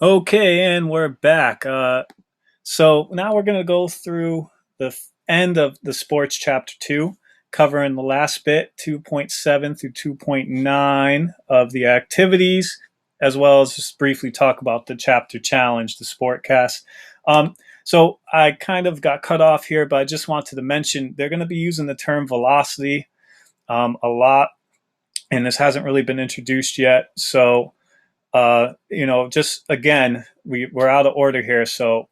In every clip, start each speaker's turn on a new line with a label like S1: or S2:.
S1: Okay, and we're back. So now we're going to go through the end of the sports chapter 2, covering the last bit, 2.7 through 2.9 of the activities, as well as just briefly talk about the chapter challenge, the sportcast. Um, so I kind of got cut off here, but I just wanted to mention they're going to be using the term velocity a lot, and this hasn't really been introduced yet. So just again, we're out of order here. So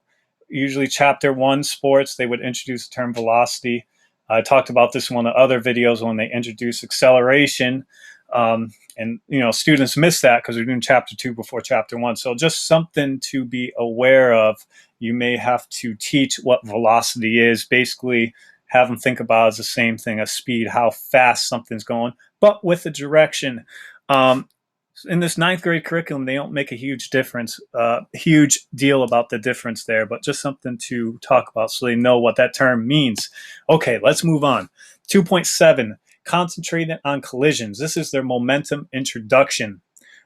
S1: usually chapter 1 sports, they would introduce the term velocity. I talked about this in one of the other videos when they introduced acceleration. And students miss that because we're doing chapter 2 before chapter 1. So just something to be aware of. You may have to teach what velocity is. Basically, have them think about it as the same thing as speed, how fast something's going, but with the direction. In this ninth grade curriculum, they don't make a huge deal about the difference there, but just something to talk about so they know what that term means. Okay, let's move on. 2.7, concentrating on collisions. This is their momentum introduction.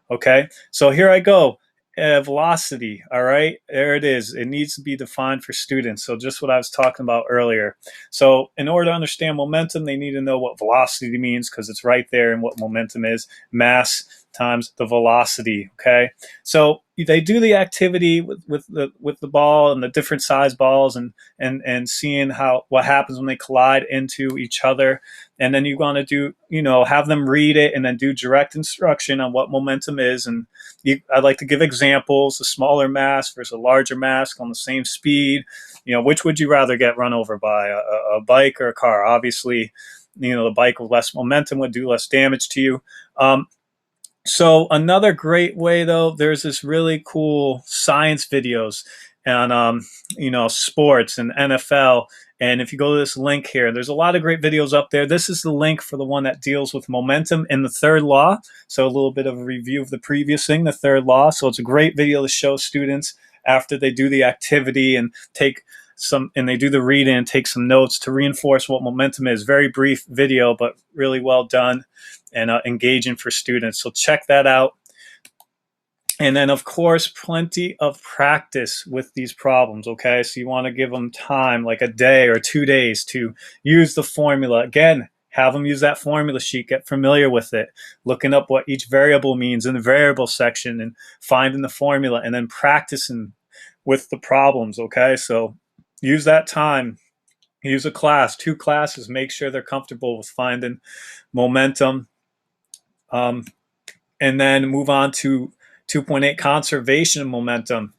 S1: Okay, so here I go. Velocity, all right, there it is. It needs to be defined for students. So just what I was talking about earlier. So in order to understand momentum, they need to know what velocity means because it's right there and what momentum is. Mass times the velocity. Okay, so they do the activity with the ball and the different size balls and seeing what happens when they collide into each other, and then you want to do have them read it and then do direct instruction on what momentum is. And I'd like to give examples: a smaller mass versus a larger mass on the same speed. Which would you rather get run over by, a bike or a car? Obviously, the bike with less momentum would do less damage to you. So another great way, though, there's this really cool science videos and sports and NFL. And if you go to this link here, there's a lot of great videos up there. This is the link for the one that deals with momentum and the third law. So a little bit of a review of the previous thing, the third law. So it's a great video to show students after they do the activity and they do the reading and take some notes to reinforce what momentum is. Very brief video, but really well done and engaging for students. So check that out. And then, of course, plenty of practice with these problems, okay? So you want to give them time, like a day or 2 days, to use the formula. Again, have them use that formula sheet, get familiar with it, looking up what each variable means in the variable section and finding the formula, and then practicing with the problems, okay? So use that time. Use a class, 2 classes, make sure they're comfortable with finding momentum. And then move on to 2.8, conservation of momentum.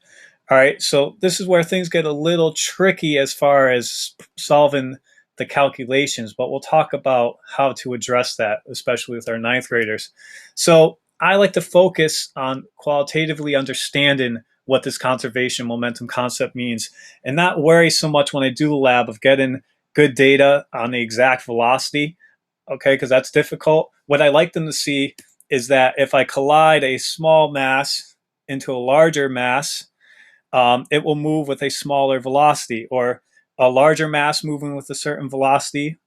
S1: All right, so this is where things get a little tricky as far as solving the calculations, but we'll talk about how to address that, especially with our ninth graders. So I like to focus on qualitatively understanding what this conservation momentum concept means and not worry so much when I do the lab of getting good data on the exact velocity, okay, because that's difficult. What I like them to see is that if I collide a small mass into a larger mass, it will move with a smaller velocity, or a larger mass moving with a certain velocity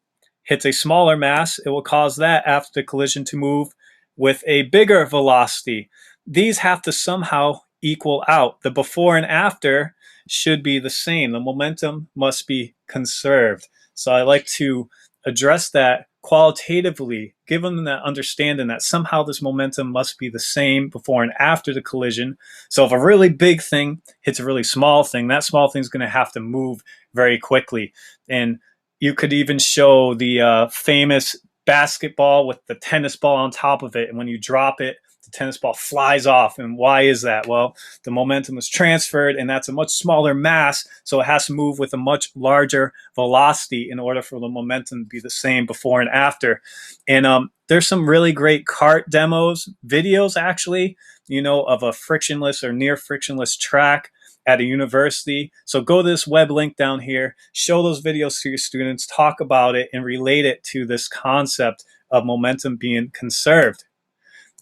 S1: hits a smaller mass, it will cause that after the collision to move with a bigger velocity. These have to somehow equal out. The before and after should be the same. The momentum must be conserved. So I like to address that qualitatively, give them that understanding that somehow this momentum must be the same before and after the collision. So if a really big thing hits a really small thing, that small thing is going to have to move very quickly. And you could even show the famous basketball with the tennis ball on top of it. And when you drop it, the tennis ball flies off. And why is that? Well, the momentum is transferred, and that's a much smaller mass. So it has to move with a much larger velocity in order for the momentum to be the same before and after. And there's some really great kart demos, videos actually, of a frictionless or near frictionless track at a university. So go to this web link down here, show those videos to your students, talk about it, and relate it to this concept of momentum being conserved.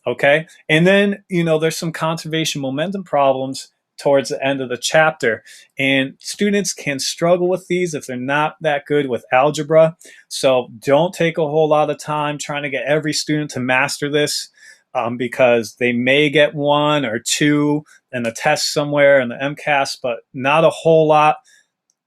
S1: Okay. And then, there's some conservation momentum problems towards the end of the chapter. And students can struggle with these if they're not that good with algebra. So don't take a whole lot of time trying to get every student to master this. because they may get 1 or 2 in a test somewhere in the MCAS, but not a whole lot.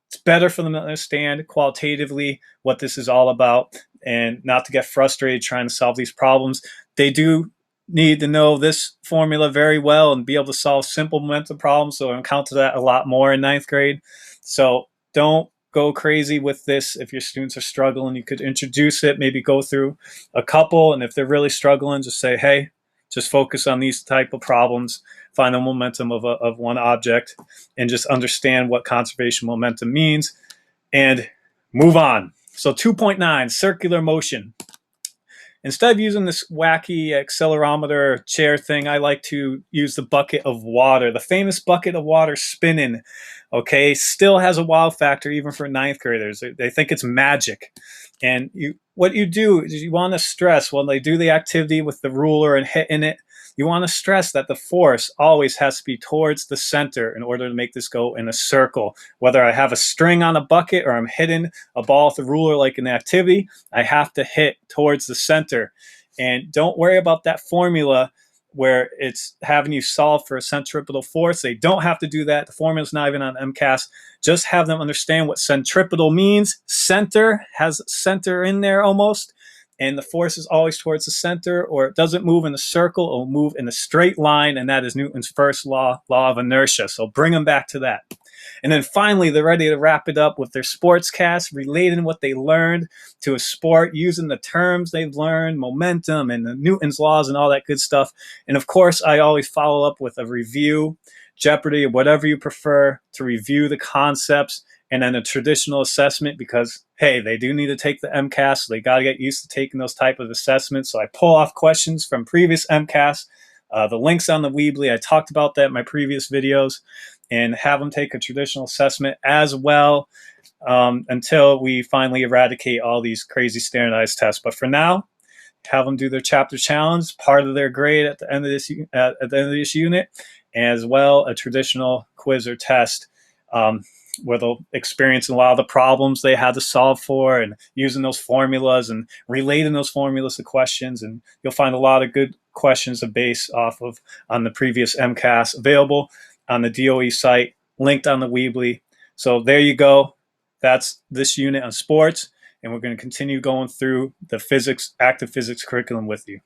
S1: It's better for them to understand qualitatively what this is all about and not to get frustrated trying to solve these problems. They do need to know this formula very well and be able to solve simple momentum problems. So I encounter that a lot more in 9th grade. So don't go crazy with this. If your students are struggling, you could introduce it, maybe go through a couple. And if they're really struggling, just say, hey, just focus on these type of problems, find the momentum of one object, and just understand what conservation momentum means and move on. So 2.9, circular motion. Instead of using this wacky accelerometer chair thing, I like to use the bucket of water, the famous bucket of water spinning. Okay, still has a wow factor even for 9th graders. They think it's magic. And what you do is you want to stress when they do the activity with the ruler and hitting it, you want to stress that the force always has to be towards the center in order to make this go in a circle. Whether I have a string on a bucket or I'm hitting a ball with a ruler like in the activity, I have to hit towards the center. And don't worry about that formula where it's having you solve for a centripetal force. They don't have to do that. The formula's not even on MCAS. Just have them understand what centripetal means. Center has center in there almost. And the force is always towards the center, or it doesn't move in a circle, it will move in a straight line, and that is Newton's first law of inertia. So bring them back to that. And then finally, they're ready to wrap it up with their sports cast, relating what they learned to a sport, using the terms they've learned, momentum and the Newton's laws and all that good stuff. And of course, I always follow up with a review, Jeopardy, or whatever you prefer, to review the concepts, and then a traditional assessment because, hey, they do need to take the MCAS, so they got to get used to taking those type of assessments. So I pull off questions from previous MCAS, the links on the Weebly, I talked about that in my previous videos, and have them take a traditional assessment as well until we finally eradicate all these crazy standardized tests. But for now, have them do their chapter challenge, part of their grade at the end of this unit, as well a traditional quiz or test where they'll experience a lot of the problems they had to solve for and using those formulas and relating those formulas to questions. And you'll find a lot of good questions to base off of on the previous MCAS available on the DOE site, linked on the Weebly. So there you go. That's this unit on sports. And we're going to continue going through the active physics curriculum with you.